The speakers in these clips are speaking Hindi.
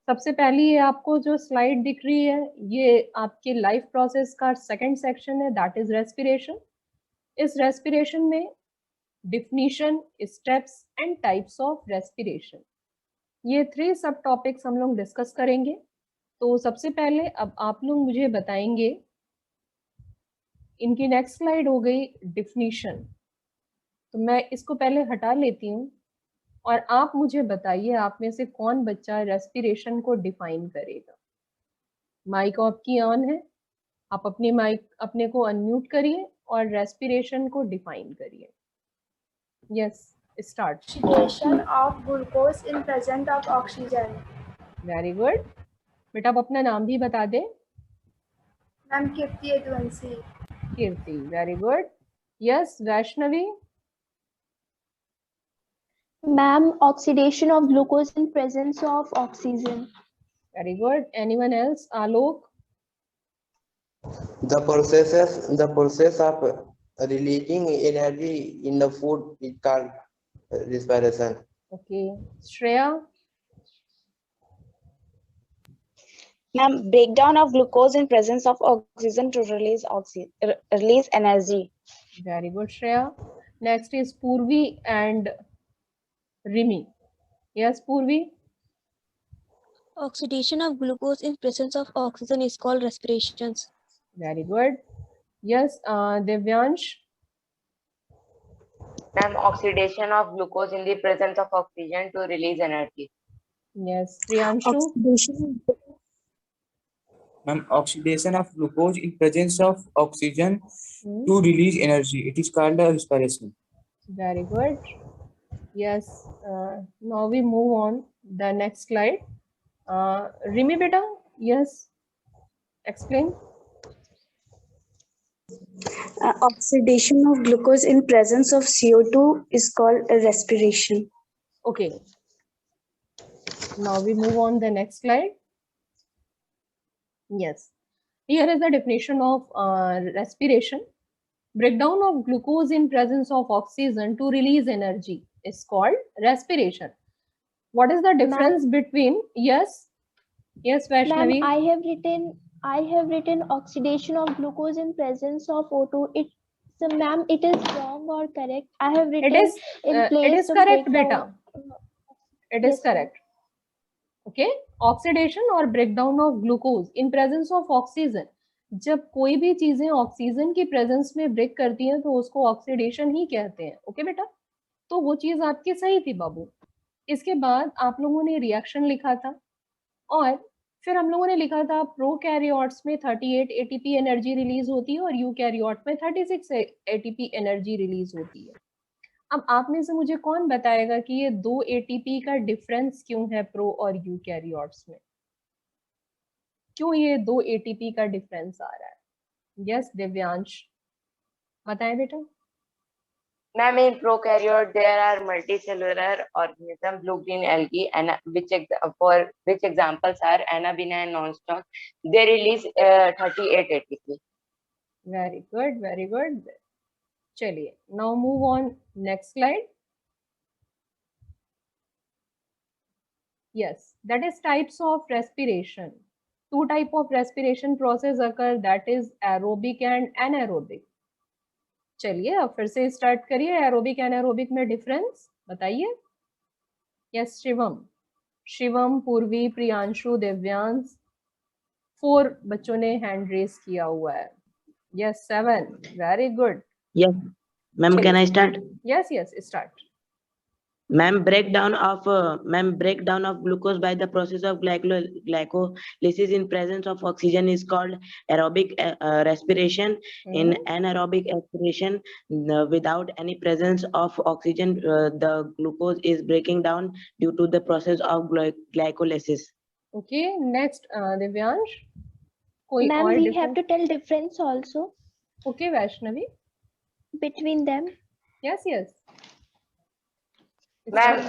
सबसे पहली ये आपको जो स्लाइड दिख रही है ये आपके लाइफ प्रोसेस का सेकंड सेक्शन है, दैट इज रेस्पिरेशन। इस रेस्पिरेशन में definition, steps and types of respiration, ये 3 सब टॉपिक्स हम लोग डिस्कस करेंगे। तो सबसे पहले अब आप लोग मुझे बताएंगे, इनकी नेक्स्ट स्लाइड हो गई डिफिनीशन, तो मैं इसको पहले हटा लेती हूँ और आप मुझे बताइए आप में से कौन बच्चा रेस्पिरेशन को डिफाइन करेगा। माइक आपकी ऑन है, आप अपनी माइक अपने को अनम्यूट करिए और रेस्पिरेशन को डिफाइन करिए। Yes, start. Oxidation of glucose in presence of oxygen. Very good. बेटा आप अपना नाम भी बता दें। Ma'am Kirti Yaduvanshi. Kirti, very good. Yes, Vaishnavi. Ma'am, oxidation of glucose in presence of oxygen. Very good. Anyone else? Alok? The process of releasing energy in the food is called respiration. Okay. Shreya? Ma'am, breakdown of glucose in presence of oxygen to release energy. Very good, Shreya. Next is Purvi and Rimi. Yes, Purvi? Oxidation of glucose in presence of oxygen is called respirations. Very good. Yes, Devyansh? Ma'am, oxidation of glucose in the presence of oxygen to release energy. Yes, Priyanshu? Ma'am, oxidation of glucose in presence of oxygen to release energy. It is called a respiration. Very good. Yes, now we move on the next slide. Rimi beta, yes, explain. Oxidation of glucose in presence of CO2 is called a respiration. Okay. Now we move on the next slide. Yes. Here is the definition of respiration. Breakdown of glucose in presence of oxygen to release energy is called respiration. What is the difference between, yes, Vaishnavi? Ma'am, I have written oxidation of glucose in presence of O2. So ma'am, it is wrong or correct? I have written it is correct, beta. It is correct. Okay, oxidation और breakdown of glucose in presence of oxygen. जब कोई भी चीजें ऑक्सीजन की प्रेजेंस में ब्रेक करती हैं तो उसको ऑक्सीडेशन ही कहते हैं। ओके बेटा, तो वो चीज आपकी सही थी बाबू। इसके बाद आप लोगों ने रिएक्शन लिखा था और फिर हम लोगों ने लिखा था प्रोकैरियोट्स में 38 एटीपी एनर्जी रिलीज होती है और यूकैरियोट में 36 एटीपी एनर्जी रिलीज होती है। अब आप में से मुझे कौन बताएगा कि ये 2 एटीपी का डिफरेंस क्यों है प्रो और यूकैरियोट्स में? क्यों ये 2 एटीपी का डिफरेंस आ रहा है? यस, दिव्यांश बताएं बेटा। Ma'am, in prokaryote there are multicellular organisms, blue-green algae, and for which examples are Anabina and Nonstock. They release 38 ATP. Very good, very good. चलिए, now move on next slide. Yes, that is types of respiration. 2 type of respiration process occur, that is aerobic and anaerobic. चलिए अब फिर से स्टार्ट करिए। एरोबिक एनारोबिक में डिफरेंस बताइए। यस, शिवम, पूर्वी, प्रियांशु, दिव्यांश, 4 बच्चों ने हैंड रेस किया हुआ है। Yes, 7, very good. Yes, ma'am. Can I start? Yes, start. Ma'am, breakdown of glucose by the process of glycolysis in presence of oxygen is called aerobic respiration. In anaerobic respiration, without any presence of oxygen, the glucose is breaking down due to the process of glycolysis. Okay, next, Divyansh. Ma'am, we have to tell difference also. Okay, Vaishnavi. Between them. Yes. Ma'am,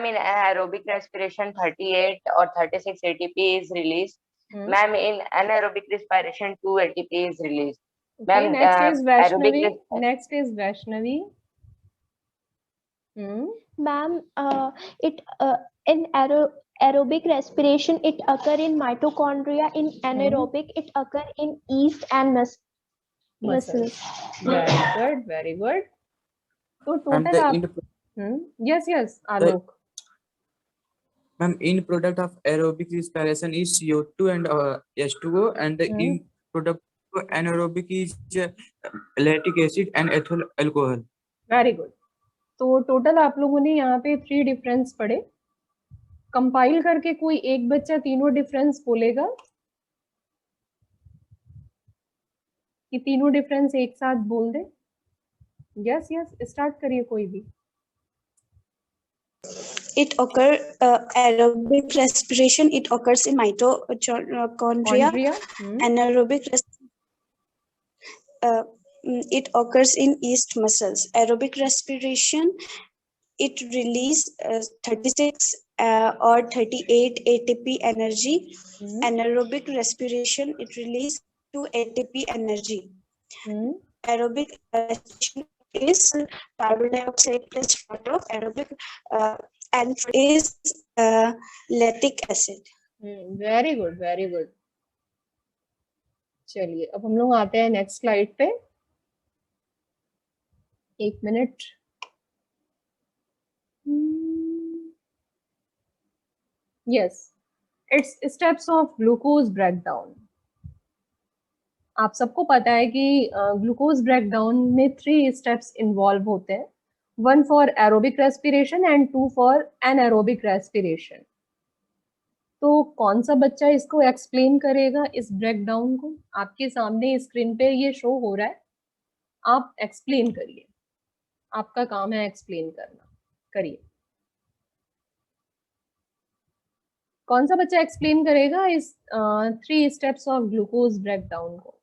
in aerobic respiration 38 or 36 ATP is released. Ma'am, in anaerobic respiration 2 ATP is released. Okay, next is Vaishnavi. Ma'am, in Aerobic respiration, it occur in mitochondria. In anaerobic, it occur in yeast and muscles. Very good, very good. तो And total the आप yes Alok. ma'am, in product of aerobic respiration is CO2 and H2O, and the in product of anaerobic is lactic acid and ethyl alcohol. Very good. तो टोटल आप लोगों ने यहाँ पे 3 डिफरेंस पढ़े. कंपाइल करके कोई एक बच्चा तीनों डिफरेंस बोलेगा कि तीनों डिफरेंस एक साथ बोल दे. यस स्टार्ट करिए कोई भी. It occur aerobic respiration. It occurs in mitochondria. कॉन्ड्रिया. Anaerobic it occurs in yeast muscles. Aerobic respiration, it release 36 or 38 ATP energy. Anaerobic respiration, it release 2 ATP energy. Aerobic respiration is carbon dioxide plus water. Aerobic and is lactic acid. Very good, very good. चलिए अब हम लोग आते हैं नेक्स्ट स्लाइड पे. 1 minute. Yes, it's steps of glucose breakdown. आप सबको पता है कि ग्लूकोज ब्रेकडाउन में 3 स्टेप्स इन्वॉल्व होते हैं. 1 for aerobic respiration and 2 for anaerobic respiration. तो कौन सा बच्चा इसको एक्सप्लेन करेगा, इस ब्रेकडाउन को? आपके सामने स्क्रीन पे ये शो हो रहा है, आप एक्सप्लेन करिए. आपका काम है एक्सप्लेन करना. करिए. कौन सा बच्चा एक्सप्लेन करेगा इस 3 स्टेप्स ऑफ ग्लूकोज ब्रेकडाउन को?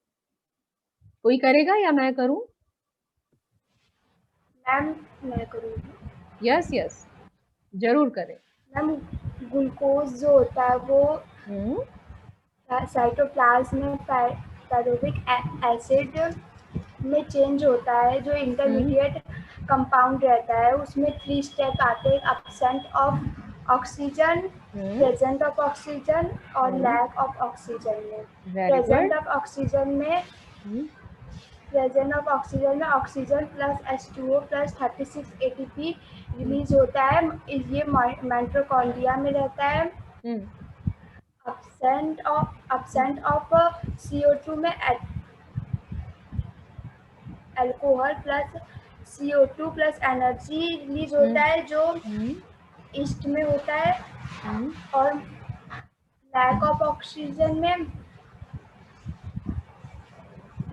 कोई करेगा या मैं करूं? मैम मैं करूँगी. यस जरूर करें. मैम ग्लूकोज जो होता है वो साइटोप्लाज्म में पायरुविक एसिड में चेंज होता है. जो इंटरमीडिएट कंपाउंड रहता है उसमें 3 स्टेप आते हैं. Absent of oxygen, present of oxygen और लैक ऑफ ऑक्सीजन में. प्रेजेंट ऑफ ऑक्सीजन में oxygen plus H2O plus 36 ATP release होता है. ये माइटोकॉन्ड्रिया में रहता है. एब्सेंट ऑफ CO2 में alcohol plus CO2 plus energy release होता है जो ईस्ट में होता है. और लैक ऑफ ऑक्सीजन में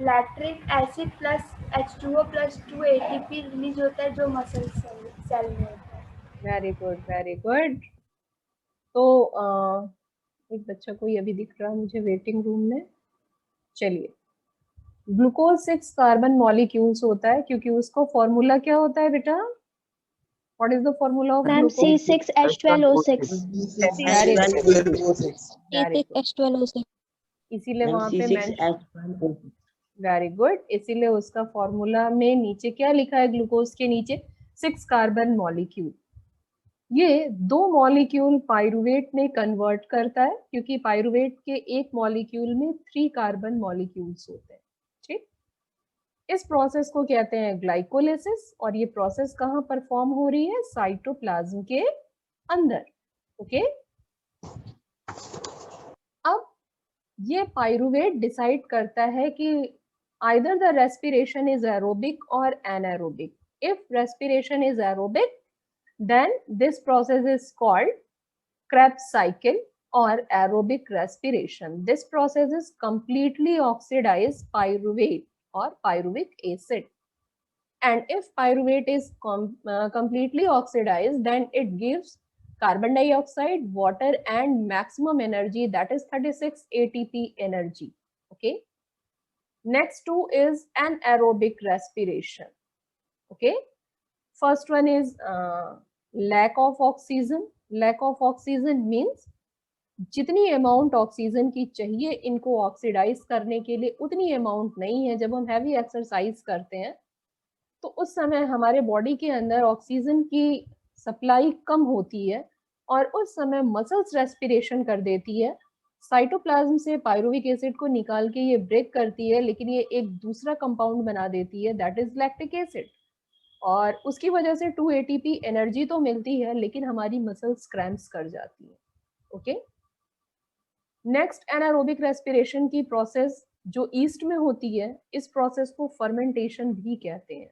lactic acid plus H2O plus 2 ATP release होता है जो मसल सेल में होता है. Very good, very good. तो एक बच्चा कोई अभी दिख रहा है मुझे वेटिंग रूम में. चलिए, ग्लूकोज 6 कार्बन मॉलिक्यूल्स होता है क्योंकि उसको फॉर्मूला क्या होता है बेटा? What is the formula of glucose? C6H12O6. C6H12O6. इसीलिए वहां पे वेरी गुड. इसीलिए उसका फॉर्मूला में नीचे क्या लिखा है? ग्लूकोज के नीचे 6 कार्बन मॉलिक्यूल. ये 2 मॉलिक्यूल पाइरुवेट में कन्वर्ट करता है क्योंकि पाइरुवेट के एक मॉलिक्यूल में 3 कार्बन मॉलिक्यूल्स होते हैं. ठीक, इस प्रोसेस को कहते हैं ग्लाइकोलिसिस. और ये प्रोसेस कहाँ परफॉर्म हो रही है? साइटोप्लाज्म के अंदर. ओके. अब ये पाइरुवेट डिसाइड करता है कि either the respiration is aerobic or anaerobic. If respiration is aerobic, then this process is called Krebs cycle or aerobic respiration. This process is completely oxidized pyruvate or pyruvic acid. And if pyruvate is completely oxidized, then it gives carbon dioxide, water and maximum energy, that is 36 ATP energy. Okay. Next 2 is anaerobic respiration. Okay. First one is lack of oxygen. Lack of oxygen means जितनी अमाउंट ऑक्सीजन की चाहिए इनको ऑक्सीडाइज करने के लिए उतनी अमाउंट नहीं है. जब हम हैवी एक्सरसाइज करते हैं तो उस समय हमारे बॉडी के अंदर ऑक्सीजन की सप्लाई कम होती है और उस समय मसल्स रेस्पिरेशन कर देती है, साइटोप्लाज्म से पायरुविक एसिड को निकाल के ये ब्रेक करती है, लेकिन ये एक दूसरा कंपाउंड बना देती है, दैट इज लैक्टिक एसिड, और उसकी वजह से 2 ATP एनर्जी तो मिलती है लेकिन हमारी मसल्स क्रैम्प्स कर जाती है। ओके, नेक्स्ट एनारोबिक रेस्पिरेशन की प्रोसेस जो ईस्ट में होती है, इस प्रोसेस को फर्मेंटेशन भी कहते हैं।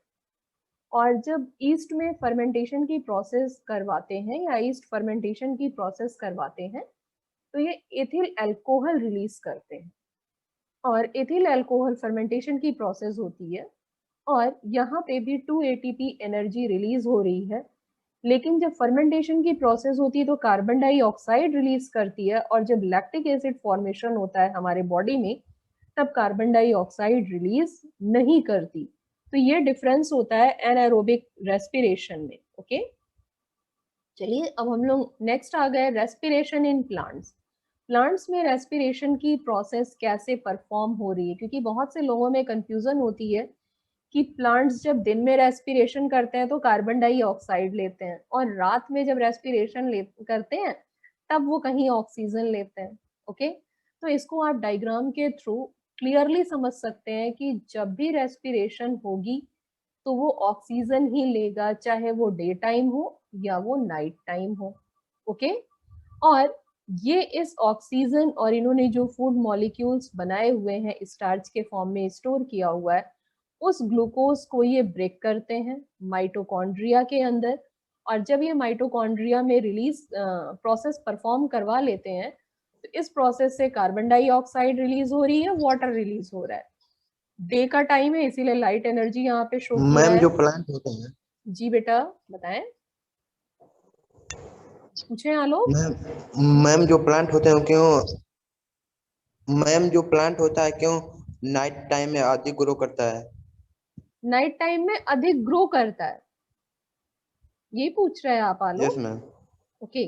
और जब ईस्ट में फर्मेंटेशन की प्रोसेस करवाते हैं या ईस्ट फर्मेंटेशन की प्रोसेस करवाते हैं तो ये एथिल अल्कोहल रिलीज करते हैं, और एथिल अल्कोहल फर्मेंटेशन की प्रोसेस होती है और यहाँ पे भी 2 ATP एनर्जी रिलीज हो रही है, लेकिन जब फर्मेंटेशन की प्रोसेस होती है तो कार्बन डाइऑक्साइड रिलीज करती है, और जब लैक्टिक एसिड फॉर्मेशन होता है हमारे बॉडी में तब कार्बन डाइऑक्साइड रिलीज नहीं करती। तो ये डिफरेंस होता है एनारोबिक रेस्पिरेशन में। ओके, चलिए अब हम लोग नेक्स्ट आ गए रेस्पिरेशन इन प्लांट्स। प्लांट्स में रेस्पिरेशन की प्रोसेस कैसे परफॉर्म हो रही है, क्योंकि बहुत से लोगों में कंफ्यूजन होती है कि प्लांट्स जब दिन में रेस्पिरेशन करते हैं तो कार्बन डाइऑक्साइड लेते हैं, और रात में जब रेस्पिरेशन करते हैं तब वो कहीं ऑक्सीजन लेते हैं। ओके, तो इसको आप डायग्राम के थ्रू क्लियरली समझ सकते हैं कि जब भी रेस्पिरेशन होगी तो वो ऑक्सीजन ही लेगा, चाहे वो डे टाइम हो या वो नाइट टाइम हो। ओके, और ये इस ऑक्सीजन और इन्होंने जो फूड मॉलिक्यूल्स बनाए हुए हैं स्टार्च के फॉर्म में स्टोर किया हुआ है, उस ग्लूकोज को ये ब्रेक करते हैं माइटोकॉन्ड्रिया के अंदर, और जब ये माइटोकॉन्ड्रिया में रिलीज प्रोसेस परफॉर्म करवा लेते हैं तो इस प्रोसेस से कार्बन डाइऑक्साइड रिलीज हो रही है, वाटर रिलीज हो रहा है। डे का टाइम है इसीलिए लाइट एनर्जी यहाँ पे शो किया मैम है। जो प्लांट होते हैं, जी बेटा बताएं, पूछे आलोक। मैम जो प्लांट होते हैं क्यों, मैम जो प्लांट होता है क्यों नाइट टाइम में अधिक ग्रो करता है? नाइट टाइम में अधिक ग्रो करता है, ये पूछ रहे हैं आप आलोक? Yes ma'am. ओके,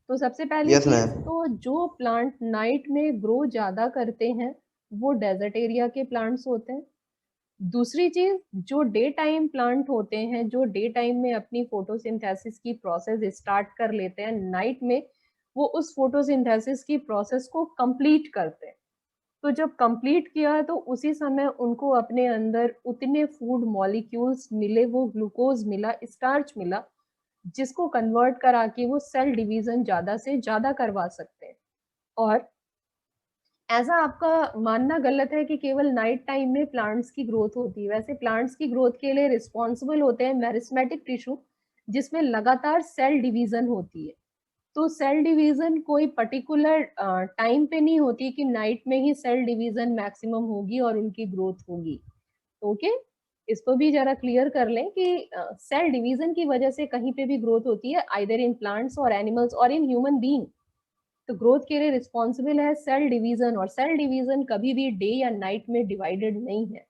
तो सबसे पहली Yes, चीज ma'am. तो जो प्लांट नाइट में ग्रो ज्यादा करते हैं वो डेजर्ट एरिया के प्लांट्स होते हैं। दूसरी चीज, जो डे टाइम प्लांट होते हैं, जो डे टाइम में अपनी फोटोसिंथेसिस की प्रोसेस स्टार्ट कर लेते हैं, नाइट में वो उस फोटोसिंथेसिस की प्रोसेस को कंप्लीट करते हैं। तो जब कंप्लीट किया तो उसी समय उनको अपने अंदर उतने फूड मॉलिक्यूल्स मिले, वो ग्लूकोज मिला, स्टार्च मिला, जिसको कन्वर्ट करा के वो सेल डिवीजन ज्यादा से ज्यादा करवा सकते हैं। और ऐसा आपका मानना गलत है कि केवल नाइट टाइम में प्लांट्स की ग्रोथ होती है। वैसे प्लांट्स की ग्रोथ के लिए रिस्पॉन्सिबल होते हैं मेरिस्मेटिक टिश्यू, जिसमें लगातार सेल डिवीजन होती है। तो सेल डिवीजन कोई पर्टिकुलर टाइम पे नहीं होती कि नाइट में ही सेल डिवीजन मैक्सिमम होगी और उनकी ग्रोथ होगी। ओके, इसको भी जरा क्लियर कर लें कि सेल डिवीजन की वजह से कहीं पे भी ग्रोथ होती है, आइदर इन प्लांट्स और एनिमल्स और इन ह्यूमन बीइंग। तो ग्रोथ के लिए रिस्पॉन्सिबल है सेल डिवीजन, और सेल डिवीजन कभी भी डे या नाइट में डिवाइडेड नहीं है।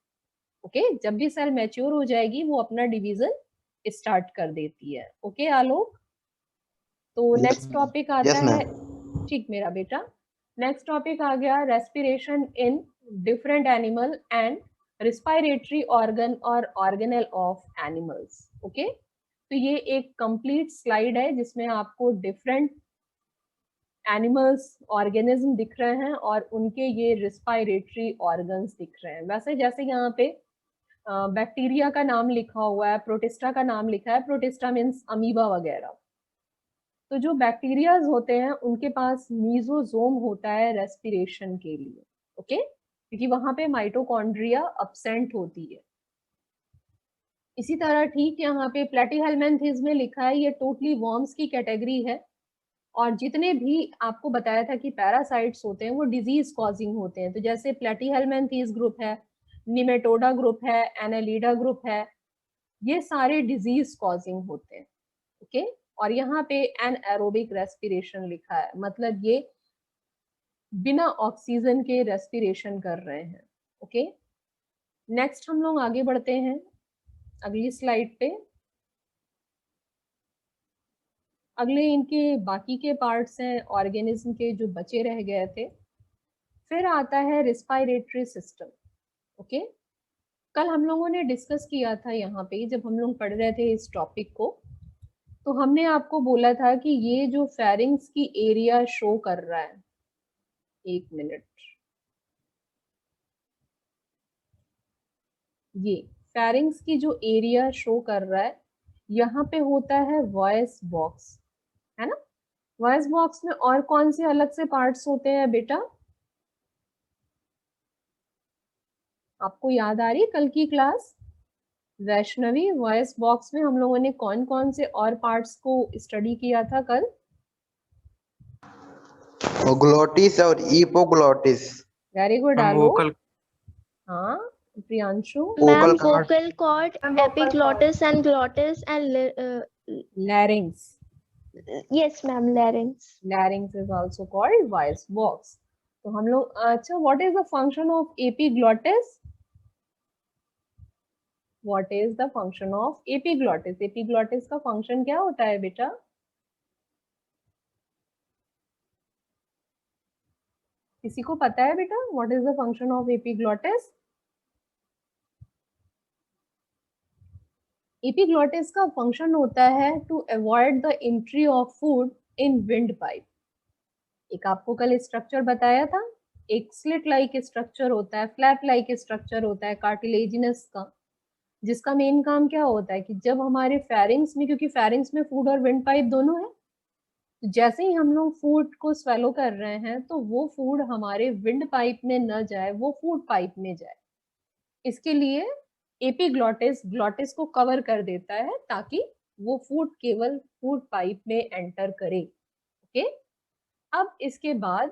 ओके, जब भी सेल मैच्योर हो जाएगी वो अपना डिवीजन स्टार्ट कर देती है। ओके आलोक, तो नेक्स्ट टॉपिक आता Yes, है, ma'am. ठीक मेरा बेटा, नेक्स्ट टॉपिक आ गया respiration in different animal and respiratory organ और ऑर्गेनल ऑफ एनिमल्स। ओके, तो ये एक कंप्लीट स्लाइड है जिसमें आपको डिफरेंट एनिमल्स ऑर्गेनिज्म दिख रहे हैं और उनके ये रिस्पायरेटरी ऑर्गन्स दिख रहे हैं। वैसे जैसे यहाँ पे बैक्टीरिया का नाम लिखा हुआ है, प्रोटिस्टा का नाम लिखा है, प्रोटिस्टा मीन्स अमीबा वगैरह, तो जो बैक्टीरियाज होते हैं उनके पास मीजोजोम होता है रेस्पिरेशन के लिए। ओके, क्योंकि वहां पे माइटोकॉन्ड्रिया अब्सेंट होती है। इसी तरह ठीक यहाँ पे प्लेटीहेल्मिन्थेस में लिखा है, ये टोटली वॉर्म्स की कैटेगरी है, और जितने भी आपको बताया था कि पैरासाइट्स होते हैं वो डिजीज कॉजिंग होते हैं। तो जैसे प्लेटीहेल्मिन्थेस ग्रुप है, निमेटोडा ग्रुप है, एनालिडा ग्रुप है, ये सारे डिजीज कॉजिंग होते हैं। ओके, और यहाँ पे एनाएरोबिक रेस्पिरेशन लिखा है, मतलब ये बिना ऑक्सीजन के रेस्पिरेशन कर रहे हैं। ओके, नेक्स्ट हम लोग आगे बढ़ते हैं अगली स्लाइड पे। अगले इनके बाकी के पार्ट्स हैं ऑर्गेनिज्म के जो बचे रह गए थे। फिर आता है रिस्पायरेटरी सिस्टम। ओके, कल हम लोगों ने डिस्कस किया था यहाँ पे जब हम लोग पढ़ रहे थे इस टॉपिक को, तो हमने आपको बोला था कि ये जो फेरिंग्स की एरिया शो कर रहा है, 1 मिनट, ये फेरिंग्स की जो एरिया शो कर रहा है, यहाँ पे होता है वॉइस बॉक्स, है ना। वॉइस बॉक्स में और कौन से अलग से पार्ट्स होते हैं बेटा, आपको याद आ रही है कल की क्लास? वैष्णवी, वॉइस बॉक्स में हम लोगों ने कौन कौन से और पार्ट्स को स्टडी किया था कल? ग्लोटिस और इपोग्लोटिस। वेरी गुड मैम आलोक। वोकल हाँ Priyanshu? Ma'am, Vocal cord. vocal cord, epiglottis and glottis and लैरिंग्स। yes, ma'am, larynx. लैरिंग्स is also called voice box. तो हम लोग, अच्छा, what is the function of epiglottis? What is the function of epiglottis? Epiglottis का फंक्शन क्या होता है बेटा? किसी को पता है बेटा what is the function of epiglottis? Epiglottis का फंक्शन होता है to avoid the entry of food in windpipe. एक आपको कल स्ट्रक्चर बताया था, एक स्लिट लाइक स्ट्रक्चर होता है, फ्लैप लाइक स्ट्रक्चर होता है कार्टिलेजिनस का, जिसका मेन काम क्या होता है कि जब हमारे फेरिंग्स में, क्योंकि फेरिंग्स में फूड और विंड पाइप दोनों है, तो जैसे ही हम लोग फूड को स्वेलो कर रहे हैं तो वो फूड हमारे विंड पाइप में न जाए, वो फूड पाइप में जाए। इसके लिए एपिग्लॉटिस ग्लॉटिस को कवर कर देता है ताकि वो फूड केवल फूड पाइप में एंटर करे। ओके, अब इसके बाद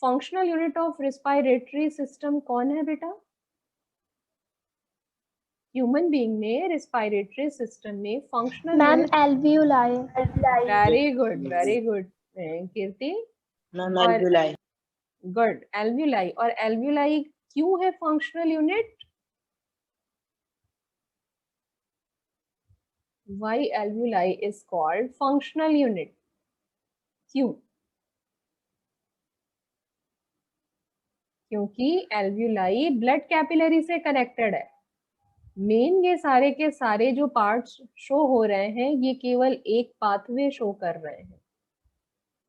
functional unit of respiratory system कौन है बेटा? ह्यूमन बीइंग में रेस्पिरेटरी सिस्टम में functional Ma'am, unit, alveoli. Very good, very good Kirti, Ma'am, और alveoli. Good, alveoli. और एल्व्यूलाई क्यों है functional unit? Why alveoli is called functional unit? क्यों? क्योंकि एल्व्यूलाई ब्लड कैपिलरी से कनेक्टेड है। मेन ये सारे के सारे जो पार्ट्स शो हो रहे हैं ये केवल एक पाथवे शो कर रहे हैं,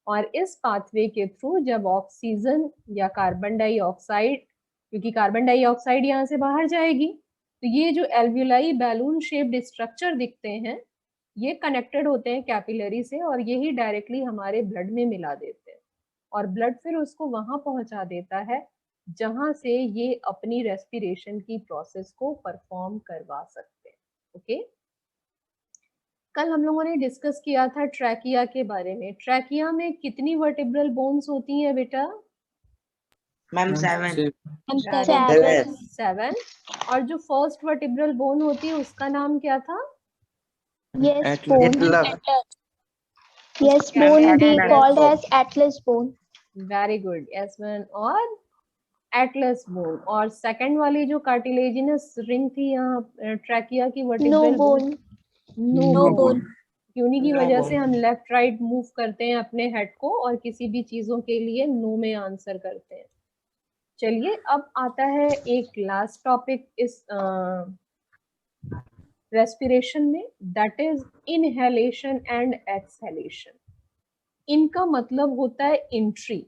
और इस पाथवे के थ्रू जब ऑक्सीजन या कार्बन डाइऑक्साइड, क्योंकि कार्बन डाइऑक्साइड यहाँ से बाहर जाएगी, तो ये जो एल्व्यूलाई बैलून शेप्ड स्ट्रक्चर दिखते हैं ये कनेक्टेड होते हैं कैपिलरी से, और यही डायरेक्टली हमारे ब्लड में मिला देते हैं, और ब्लड फिर उसको वहां पहुंचा देता है जहां से ये अपनी रेस्पिरेशन की प्रोसेस को परफॉर्म करवा सकते हैं। ओके, कल हम लोगों ने डिस्कस किया था ट्रैकिया के बारे में। ट्रैकिया में कितनी वर्टिब्रल बोन्स होती हैं बेटा? Ma'am, 7. 7। और जो फर्स्ट वर्टिब्रल बोन होती है उसका नाम क्या था? Yes, bone. Atlas. Yes, bone be called as atlas bone. Very good, S1 और एटलस बोन। और सेकंड वाली जो कार्टिलेजिनस रिंग थी यहाँ ट्रैकिया की No vertebral bone. No bone. bone. क्योंकि की No वजह bone. से हम लेफ्ट राइट मूव करते हैं अपने हेड को, और किसी भी चीजों के लिए नो में आंसर करते हैं। चलिए, अब आता है एक लास्ट टॉपिक इस रेस्पिरेशन में, that is inhalation and exhalation. इनका मतलब होता है एंट्री।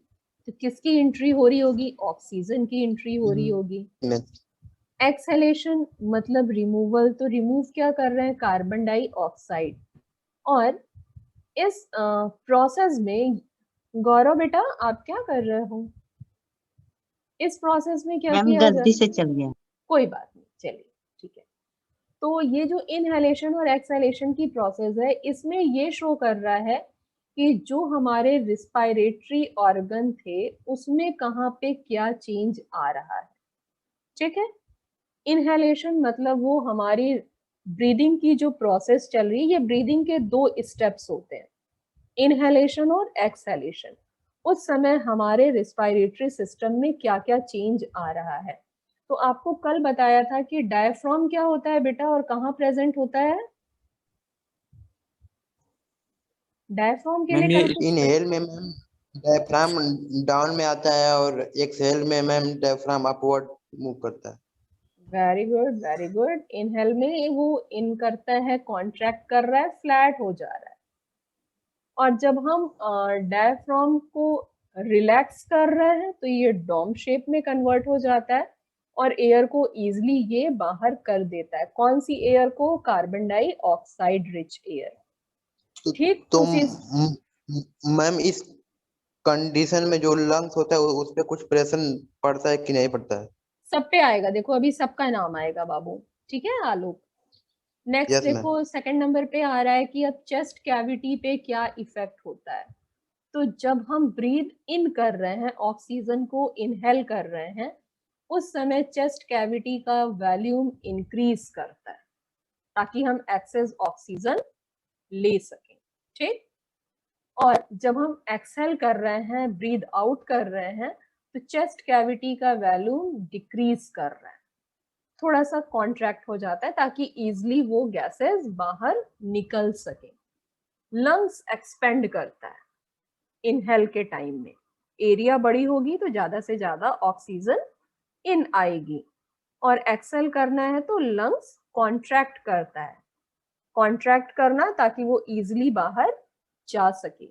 तो किसकी एंट्री हो रही होगी? ऑक्सीजन की एंट्री हो रही होगी। एक्सहेलेशन मतलब रिमूवल, तो रिमूव क्या कर रहे हैं? Carbon dioxide. और इस प्रोसेस में, गौरव बेटा आप क्या कर रहे हो इस प्रोसेस में? क्या किया गलती से चल गया। कोई बात नहीं, चलिए ठीक है। तो ये जो इनहेलेशन और एक्सहेलेशन की प्रोसेस है, इसमें ये शो कर रहा है कि जो हमारे रिस्पायरेटरी ऑर्गन थे उसमें कहाँ पे क्या चेंज आ रहा है। ठीक है, इनहेलेशन मतलब वो हमारी ब्रीदिंग की जो प्रोसेस चल रही है, ये ब्रीदिंग के 2 स्टेप्स होते हैं, इनहेलेशन और एक्सहेलेशन। उस समय हमारे रिस्पायरेटरी सिस्टम में क्या क्या चेंज आ रहा है। तो आपको कल बताया था कि डायफ्राम क्या होता है बेटा और कहाँ प्रेजेंट होता है? डायफ्राम के लिए कल इनहेल में मैम डायफ्राम डाउन में आता है, और एक्सहेल में मैम डायफ्राम अपवर्ड मूव करता है। Very good, very good. Inhale में वो इन करता है, कॉन्ट्रैक्ट कर रहा है, फ्लैट हो जा रहा है। और जब हम डायफ्राम को रिलैक्स कर रहे हैं तो ये डोम शेप में कन्वर्ट हो जाता है और एयर को इजीली ये बाहर कर देता है। कौन सी एयर को? Carbon dioxide rich air. ठीक। तो उसी मैम इस कंडीशन में जो लंग्स होता है उस पे कुछ प्रेशर पड़ता है कि नहीं पड़ता है? सब पे आएगा, देखो अभी सबका नाम आएगा बाबू। ठीक है आलोक। Next Yes, ma'am. देखो सेकंड नंबर पे आ रहा है कि अब चेस्ट कैविटी पे क्या इफेक्ट होता है। तो जब हम ब्रीथ इन कर रहे हैं, ऑक्सीजन को इनहेल कर रहे हैं, उस समय चेस्ट कैविटी का वॉल्यूम इंक्रीज करता है ताकि हम एक्सेस ऑक्सीजन ले सकें। ठीक। और जब हम एक्सहेल कर रहे हैं, ब्रीथ आउट कर रहे हैं, तो चेस्ट कैविटी का वॉल्यूम डिक्रीज कर रहा है, थोड़ा सा कॉन्ट्रैक्ट हो जाता है ताकि इजिली वो गैसेस बाहर निकल सके। लंग्स एक्सपेंड करता है इनहेल के टाइम में, एरिया बड़ी होगी तो ज्यादा से ज्यादा ऑक्सीजन इन आएगी, और एक्सहेल करना है तो लंग्स कॉन्ट्रैक्ट करता है, कॉन्ट्रैक्ट करना ताकि वो इजिली बाहर जा सके।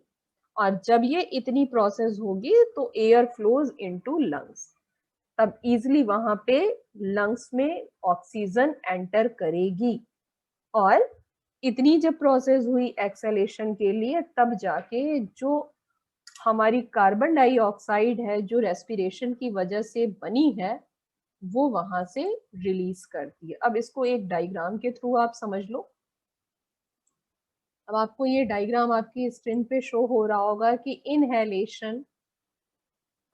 और जब ये इतनी प्रोसेस होगी तो एयर फ्लोज इनटू लंग्स, तब इजिली वहां पे लंग्स में ऑक्सीजन एंटर करेगी। और इतनी जब प्रोसेस हुई एक्सेलेशन के लिए, तब जाके जो हमारी कार्बन डाइऑक्साइड है जो रेस्पिरेशन की वजह से बनी है, वो वहां से रिलीज करती है। अब इसको एक डायग्राम के थ्रू आप समझ लो। अब आपको ये डायग्राम आपकी स्क्रीन पे शो हो रहा होगा कि इनहेलेशन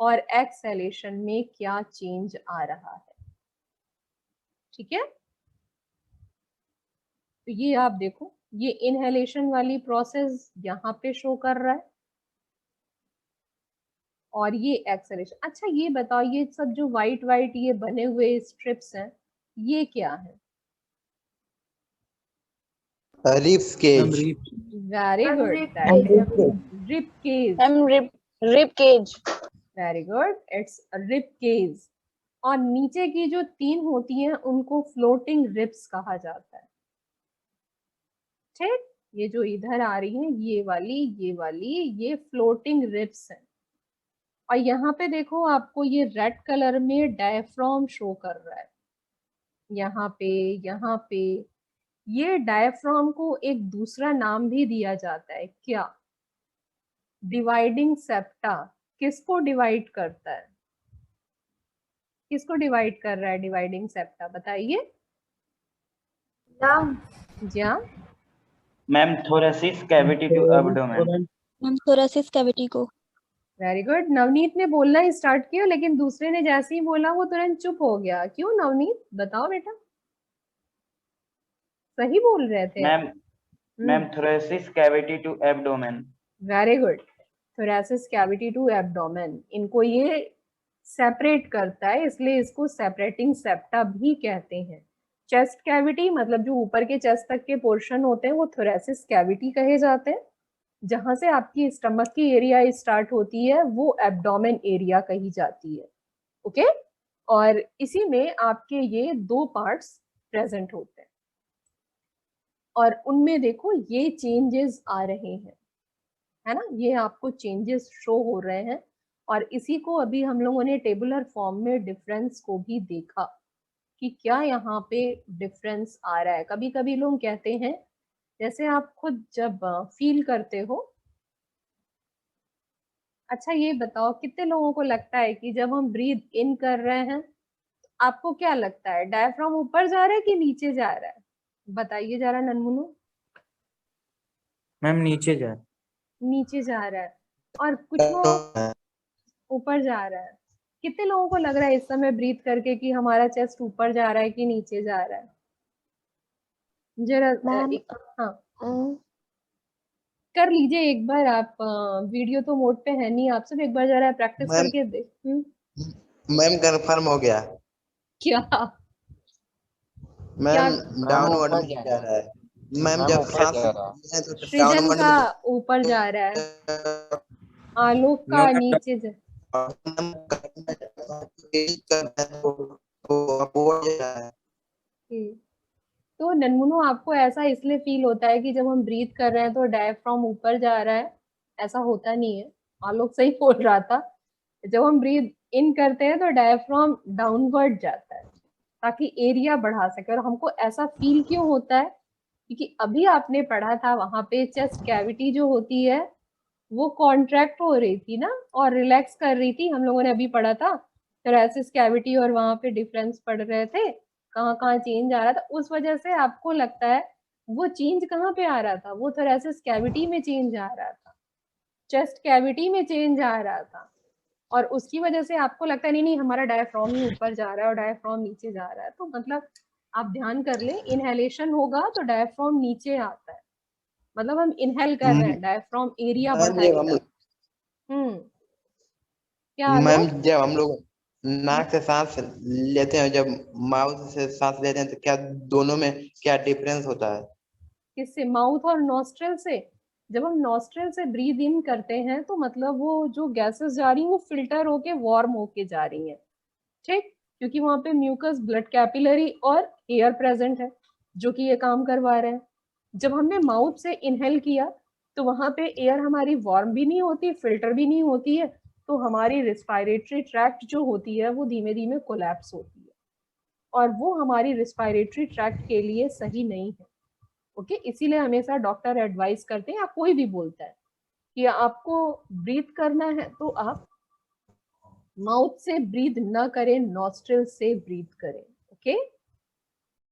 और एक्सहेलेशन में क्या चेंज आ रहा है। ठीक है। तो ये आप देखो, ये इनहेलेशन वाली प्रोसेस यहाँ पे शो कर रहा है और ये एक्सहेलेशन। अच्छा ये बताओ, ये सब जो वाइट वाइट ये बने हुए स्ट्रिप्स हैं, ये क्या है? Ribs cage. Very good. Rib cage. Rib cage. Very good, it's rib cage. और नीचे की जो 3 होती हैं उनको फ्लोटिंग रिब्स कहा जाता है। ठीक। ये जो इधर आ रही हैं, ये वाली ये फ्लोटिंग रिब्स हैं। और यहाँ पे देखो आपको ये रेड कलर में डायफ्राम शो कर रहा है। यहाँ पे ये डायफ्राम को एक दूसरा नाम भी दिया जाता है, क्या? Dividing septa. किसको डिवाइड करता है? किसको डिवाइड कर रहा है डिवाइडिंग सेप्टा, बताइए। लंग्स। क्या? Ma'am thoracic cavity to abdomen. Ma'am thoracic cavity को। Very good. नवनीत ने बोलना ही स्टार्ट किया, लेकिन दूसरे ने जैसे ही बोला वो तुरंत चुप हो गया। क्यों नवनीत, बताओ बेटा। सही बोल रहे थे। Ma'am thoracic cavity to abdomen. Very good. Thoracic cavity to abdomen, इनको ये सेपरेट करता है, इसलिए इसको सेपरेटिंग सेप्टा भी कहते हैं। चेस्ट कैविटी मतलब जो ऊपर के चेस्ट तक के पोर्शन होते हैं वो थोरेसिस कैविटी कहे जाते हैं। जहां से आपकी स्टमक की एरिया स्टार्ट होती है वो एब्डोमेन एरिया कही जाती है। ओके। और इसी में आपके ये 2 पार्ट्स प्रेजेंट होते हैं और उनमें देखो ये चेंजेस आ रहे हैं, है ना, ये आपको चेंजेस शो हो रहे हैं। और इसी को अभी हम लोगों ने टेबुलर फॉर्म में डिफरेंस को भी देखा कि क्या यहाँ पे डिफरेंस आ रहा है। कभी कभी लोग कहते हैं, जैसे आप खुद जब फील करते हो। अच्छा ये बताओ, कितने लोगों को लगता है कि जब हम ब्रीथ इन कर रहे हैं आपको क्या लगता है, डायफ्राम ऊपर जा रहा है कि नीचे जा रहा है? बताइए जरा ननमुनू। मैम नीचे जा। नीचे जा रहा है। और कुछ लोग ऊपर जा रहा है। कितने लोगों को लग रहा है इस समय ब्रीथ करके कि हमारा चेस्ट ऊपर जा रहा है कि नीचे जा रहा है? जरा हाँ कर लीजिए एक बार आप। वीडियो तो मोड पे है नहीं, आप सब एक बार जरा प्रैक्टिस करके दे। मैम कंफर्म हो गया। क्या? मैम डाउनवर्ड में जा रहा है। मैम जब सांस सृजन का ऊपर जा रहा है, आलोक का नीचे जा। तो ननमुनो आपको ऐसा इसलिए फील होता है कि जब हम ब्रीथ कर रहे हैं तो डायफ्राम ऊपर जा रहा है, ऐसा होता नहीं है। आलोक सही बोल रहा था, जब हम ब्रीथ इन करते हैं तो डायफ्राम डाउनवर्ड जाता है ताकि एरिया बढ़ा सके। और हमको ऐसा फील क्यों होता है, क्योंकि अभी आपने पढ़ा था वहां पे चेस्ट कैविटी जो होती है वो कॉन्ट्रैक्ट हो रही थी ना और रिलैक्स कर रही थी। हम लोगों ने अभी पढ़ा था थोरैसिस कैविटी, और वहां पे डिफरेंस पढ़ रहे थे कहाँ कहाँ चेंज आ रहा था। उस वजह से आपको लगता है वो चेंज कहाँ पे आ रहा था, वो थोरैसिस कैविटी में चेंज आ रहा था, चेस्ट कैविटी में चेंज आ रहा था, और उसकी वजह से आपको लगता है नहीं नहीं हमारा डायफ्राम ही ऊपर जा रहा है और डायफ्राम नीचे जा रहा है। तो मतलब आप ध्यान कर लें, इनहेलेशन होगा तो डायफ्राम नीचे आता है, मतलब हम इनहेल कर रहे हैं, डायफ्राम एरिया मैम जब हम बढ़ाएगा। क्या मैम आलोक? जब हम लोग नाक से सांस लेते हैं, जब माउथ से सांस लेते हैं, तो क्या दोनों में क्या डिफरेंस होता है? किससे? माउथ और नॉस्ट्रल से? जब हम नॉस्ट्रल से ब्रीद इन करते हैं तो मतलब वो जो गैसेस जा रही हैं वो फिल्टर होके वार्म होके जा रही हैं, ठीक, क्योंकि वहां पे म्यूकस, ब्लड कैपिलरी और एयर प्रेजेंट है जो कि ये काम करवा रहे हैं। जब हमने माउथ से इनहेल किया तो वहां पे एयर हमारी वार्म भी नहीं होती, फिल्टर भी नहीं होती है, तो हमारी रिस्पायरेटरी ट्रैक्ट जो होती है वो धीमे धीमे कोलैप्स होती है, और वो हमारी रिस्पायरेटरी ट्रैक्ट के लिए सही नहीं है। ओके, इसीलिए हमेशा डॉक्टर एडवाइस करते हैं या कोई भी बोलता है कि आपको ब्रीथ करना है तो आप माउथ से ब्रीथ न करें, नॉस्ट्रिल से ब्रीथ करें। ओके